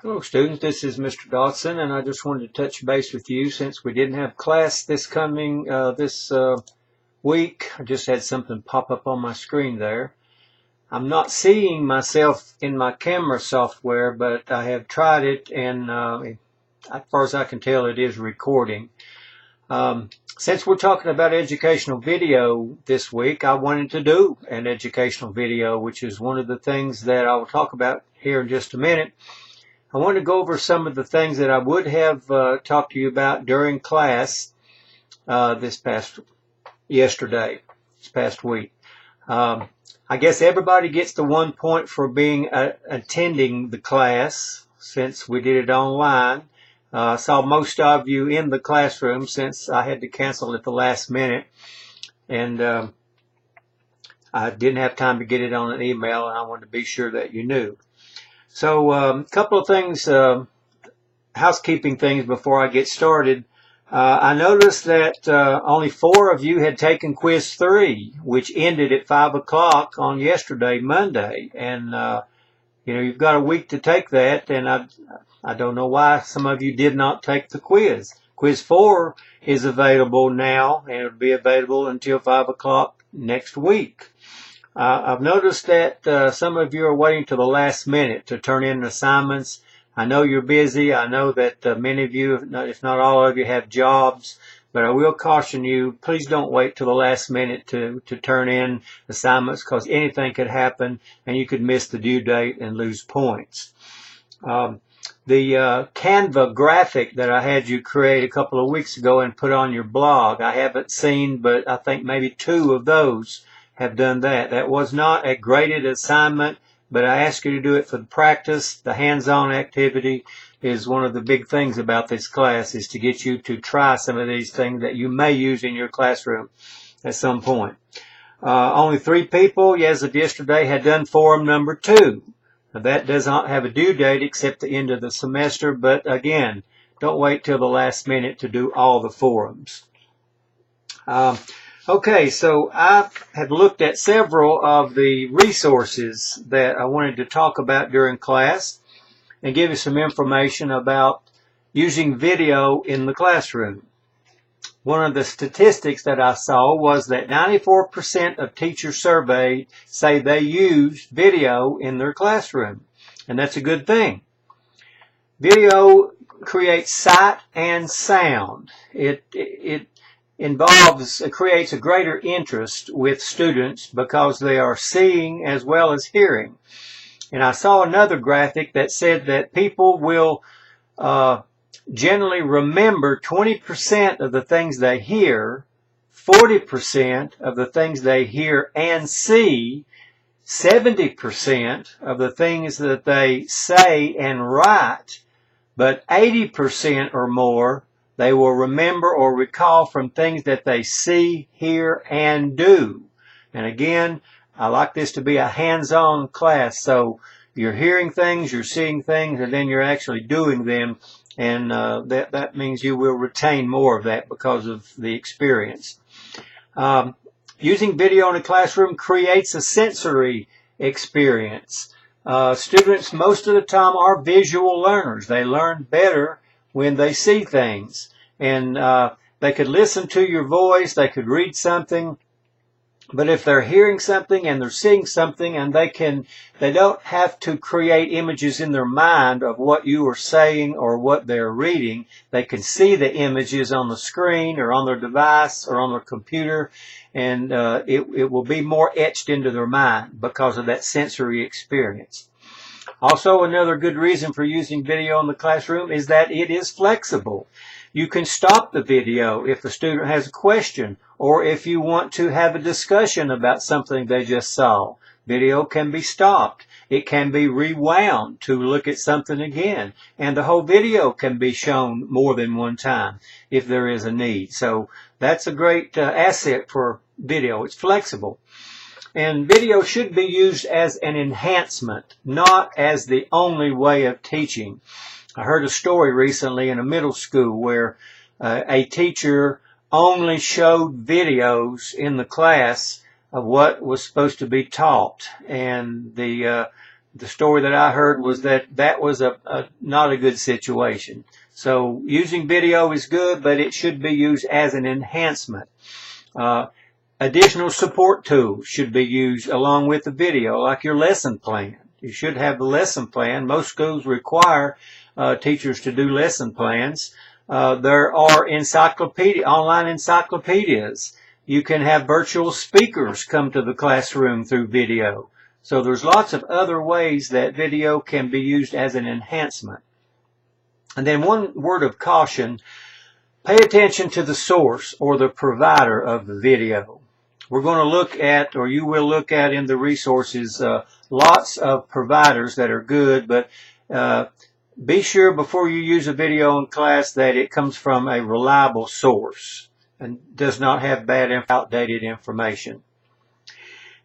Hello students, this is Mr. Dodson, and I just wanted to touch base with you since we didn't have class this week. I just had something pop up on my screen there. I'm not seeing myself in my camera software, but I have tried it, and as far as I can tell, it is recording. Since we're talking about educational video this week, I wanted to do an educational video, which is one of the things that I will talk about here in just a minute. I want to go over some of the things that I would have talked to you about during class this past week. I guess everybody gets the 1 point for being attending the class since we did it online. I saw most of you in the classroom since I had to cancel at the last minute, and I didn't have time to get it on an email, and I wanted to be sure that you knew. So a couple of things, housekeeping things before I get started. I noticed that only 4 of you had taken quiz 3, which ended at 5 o'clock on yesterday, Monday. And, you've got a week to take that, and I don't know why some of you did not take the quiz. Quiz 4 is available now, and it'll be available until 5 o'clock next week. I've noticed that some of you are waiting to the last minute to turn in assignments. I know you're busy. I know that many of you, if not all of you, have jobs. But I will caution you, please don't wait till the last minute to turn in assignments, because anything could happen and you could miss the due date and lose points. The Canva graphic that I had you create a couple of weeks ago and put on your blog, I haven't seen, but I think maybe 2 of those have done that. That was not a graded assignment, but I asked you to do it for the practice. The hands-on activity is one of the big things about this class, is to get you to try some of these things that you may use in your classroom at some point. Only 3 people, as of yesterday, had done forum number 2. Now, that does not have a due date except the end of the semester, but again, don't wait till the last minute to do all the forums. Okay, so I have looked at several of the resources that I wanted to talk about during class and give you some information about using video in the classroom. One of the statistics that I saw was that 94% of teachers surveyed say they use video in their classroom, and that's a good thing. Video creates sight and sound. It creates a greater interest with students because they are seeing as well as hearing. And I saw another graphic that said that people will generally remember 20% of the things they hear, 40% of the things they hear and see, 70% of the things that they say and write, but 80% or more they will remember or recall from things that they see, hear, and do. And again, I like this to be a hands-on class, so you're hearing things, you're seeing things, and then you're actually doing them, and that means you will retain more of that because of the experience. Using video in a classroom creates a sensory experience. Students most of the time are visual learners. They learn better when they see things, and they could listen to your voice, they could read something, but if they're hearing something and they're seeing something, and they don't have to create images in their mind of what you are saying or what they're reading. They can see the images on the screen or on their device or on their computer, and it will be more etched into their mind because of that sensory experience. Also, another good reason for using video in the classroom is that it is flexible. You can stop the video if the student has a question, or if you want to have a discussion about something they just saw. Video can be stopped. It can be rewound to look at something again. And the whole video can be shown more than one time if there is a need. So that's a great asset for video. It's flexible. And video should be used as an enhancement, not as the only way of teaching. I heard a story recently in a middle school where a teacher only showed videos in the class of what was supposed to be taught, and the the story that I heard was that was not a good situation. So using video is good, but it should be used as an enhancement. Additional support tools should be used along with the video, like your lesson plan. You should have the lesson plan. Most schools require teachers to do lesson plans. There are online encyclopedias. You can have virtual speakers come to the classroom through video. So there's lots of other ways that video can be used as an enhancement. And then one word of caution, pay attention to the source or the provider of the video. We're going to look at, or you will look at in the resources, lots of providers that are good, but be sure before you use a video in class that it comes from a reliable source and does not have bad, outdated information.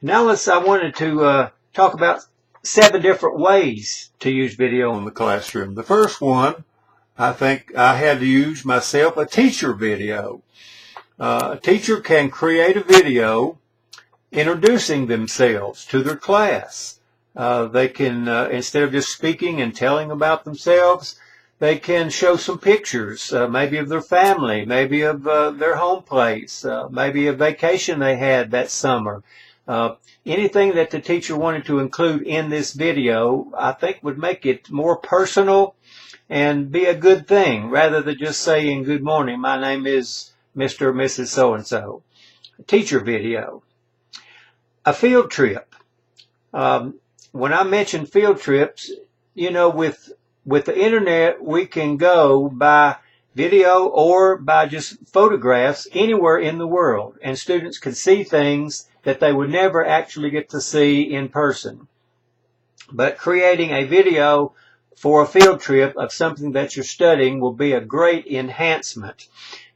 Now I wanted to talk about 7 different ways to use video in the classroom. The first one, I think I had to use myself, a teacher video. A teacher can create a video introducing themselves to their class. They can, instead of just speaking and telling about themselves, they can show some pictures, maybe of their family, maybe of their home place, maybe a vacation they had that summer. Anything that the teacher wanted to include in this video, I think would make it more personal and be a good thing, rather than just saying, good morning, my name is Mr. or Mrs. So-and-so. A teacher video. A field trip. When I mention field trips, you know, with the internet, we can go by video or by just photographs anywhere in the world, and students can see things that they would never actually get to see in person. But creating a video for a field trip of something that you're studying will be a great enhancement.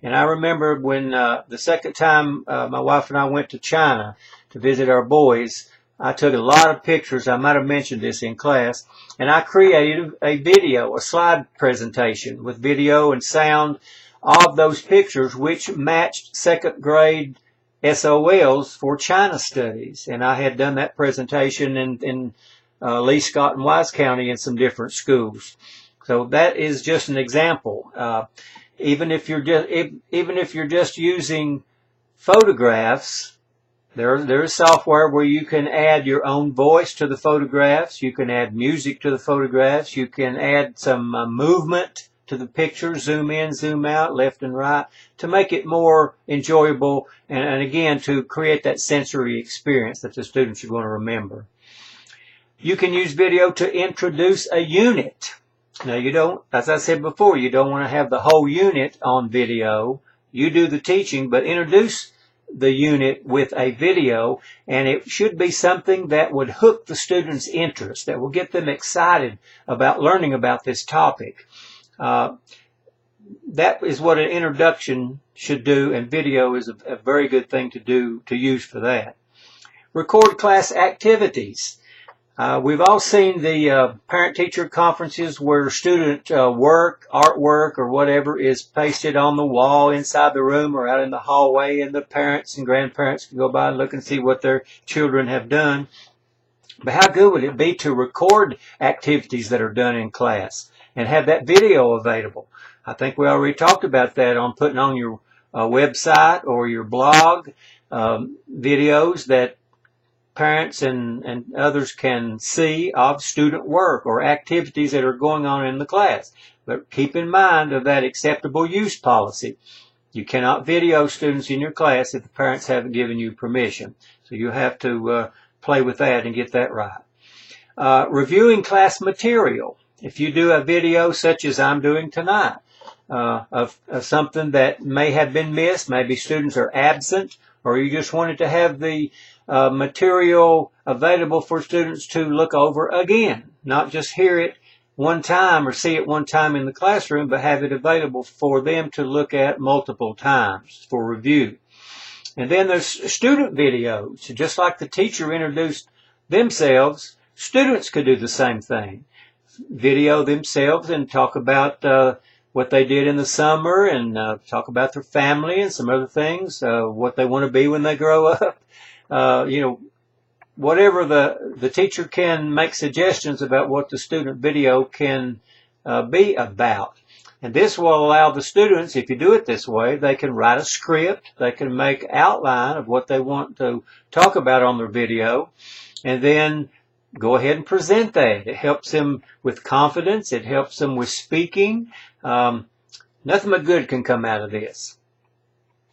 And I remember when the second time my wife and I went to China to visit our boys, I took a lot of pictures. I might have mentioned this in class. And I created a video, a slide presentation with video and sound of those pictures, which matched second grade SOLs for China studies. And I had done that presentation in Lee, Scott, and Wise County in some different schools. So that is just an example. Even if you're just using photographs, there is software where you can add your own voice to the photographs. You can add music to the photographs. You can add some movement to the picture, zoom in, zoom out, left and right, to make it more enjoyable and again to create that sensory experience that the students are going to remember. You can use video to introduce a unit. Now you don't, as I said before, you don't want to have the whole unit on video. You do the teaching, but introduce the unit with a video, and it should be something that would hook the students' interest, that will get them excited about learning about this topic. That is what an introduction should do, and video is a very good thing to use for that. Record class activities. We've all seen the parent-teacher conferences where student work, artwork, or whatever is pasted on the wall inside the room or out in the hallway, and the parents and grandparents can go by and look and see what their children have done. But how good would it be to record activities that are done in class and have that video available? I think we already talked about that on putting on your website or your blog videos that parents and others can see of student work or activities that are going on in the class. But keep in mind of that acceptable use policy. You cannot video students in your class if the parents haven't given you permission. So you have to play with that and get that right. Reviewing class material. If you do a video such as I'm doing tonight of something that may have been missed, maybe students are absent, or you just wanted to have the material available for students to look over again, not just hear it one time or see it one time in the classroom, but have it available for them to look at multiple times for review. And then there's student videos. Just like the teacher introduced themselves, students could do the same thing. Video themselves and talk about what they did in the summer and talk about their family and some other things, what they want to be when they grow up. whatever the teacher can make suggestions about what the student video can be about. And this will allow the students, if you do it this way, they can write a script, they can make outline of what they want to talk about on their video, and then go ahead and present that. It helps them with confidence, it helps them with speaking. Nothing but good can come out of this.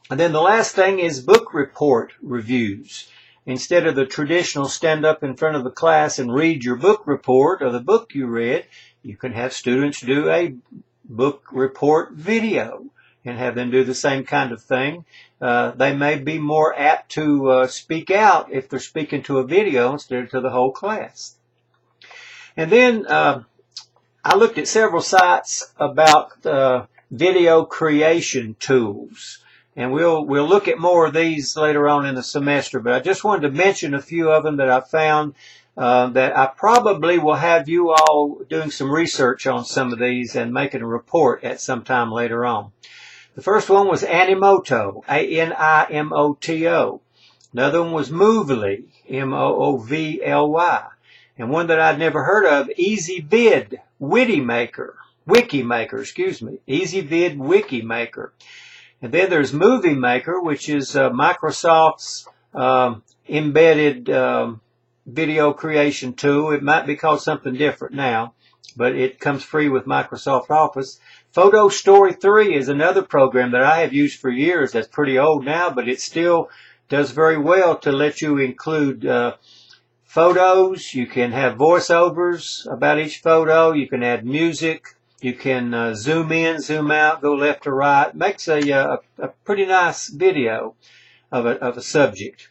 And then the last thing is book report reviews. Instead of the traditional stand up in front of the class and read your book report of the book you read, you can have students do a book report video and have them do the same kind of thing. They may be more apt to speak out if they're speaking to a video instead of to the whole class. And then I looked at several sites about video creation tools. And we'll look at more of these later on in the semester, but I just wanted to mention a few of them that I found that I probably will have you all doing some research on some of these and making a report at some time later on. The first one was Animoto, A-N-I-M-O-T-O. Another one was Moovly, M-O-O-V-L-Y. And one that I'd never heard of, EasyVid Wikimaker, EasyVid Wikimaker. And then there's Movie Maker, which is Microsoft's embedded video creation tool. It might be called something different now, but it comes free with Microsoft Office. Photo Story 3 is another program that I have used for years. That's pretty old now, but it still does very well to let you include photos. You can have voiceovers about each photo. You can add music. You can zoom in, zoom out, go left or right. Makes a pretty nice video of a subject.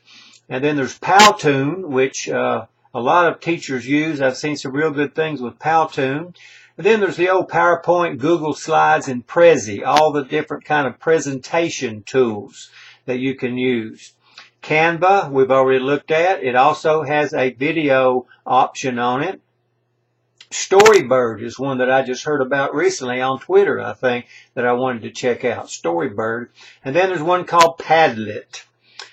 And then there's Powtoon, which a lot of teachers use. I've seen some real good things with Powtoon. And then there's the old PowerPoint, Google Slides, and Prezi, all the different kind of presentation tools that you can use. Canva, we've already looked at. It also has a video option on it. Storybird is one that I just heard about recently on Twitter, I think, that I wanted to check out. Storybird. And then there's one called Padlet.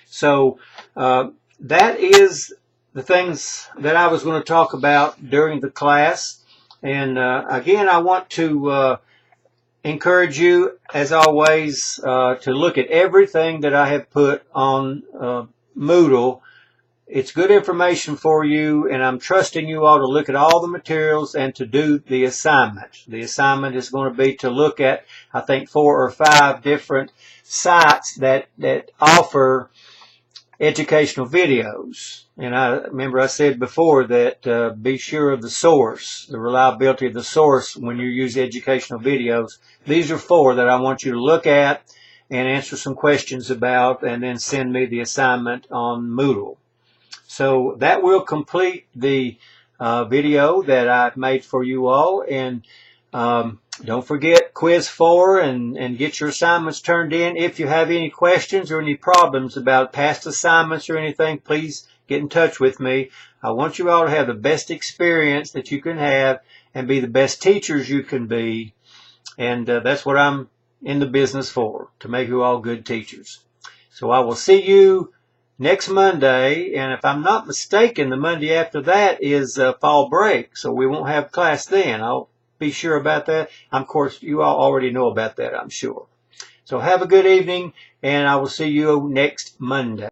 So that is the things that I was going to talk about during the class. And again, I want to encourage you, as always, to look at everything that I have put on Moodle. It's good information for you, and I'm trusting you all to look at all the materials and to do the assignment. The assignment is going to be to look at, I think, 4 or 5 different sites that offer educational videos. And I remember I said before that be sure of the source, the reliability of the source when you use educational videos. These are 4 that I want you to look at and answer some questions about, and then send me the assignment on Moodle. So that will complete the video that I've made for you all. And don't forget Quiz 4 and get your assignments turned in. If you have any questions or any problems about past assignments or anything, please get in touch with me. I want you all to have the best experience that you can have and be the best teachers you can be. And that's what I'm in the business for, to make you all good teachers. So I will see you next Monday, and if I'm not mistaken, the Monday after that is fall break, so we won't have class then. I'll be sure about that. Of course, you all already know about that, I'm sure. So have a good evening, and I will see you next Monday.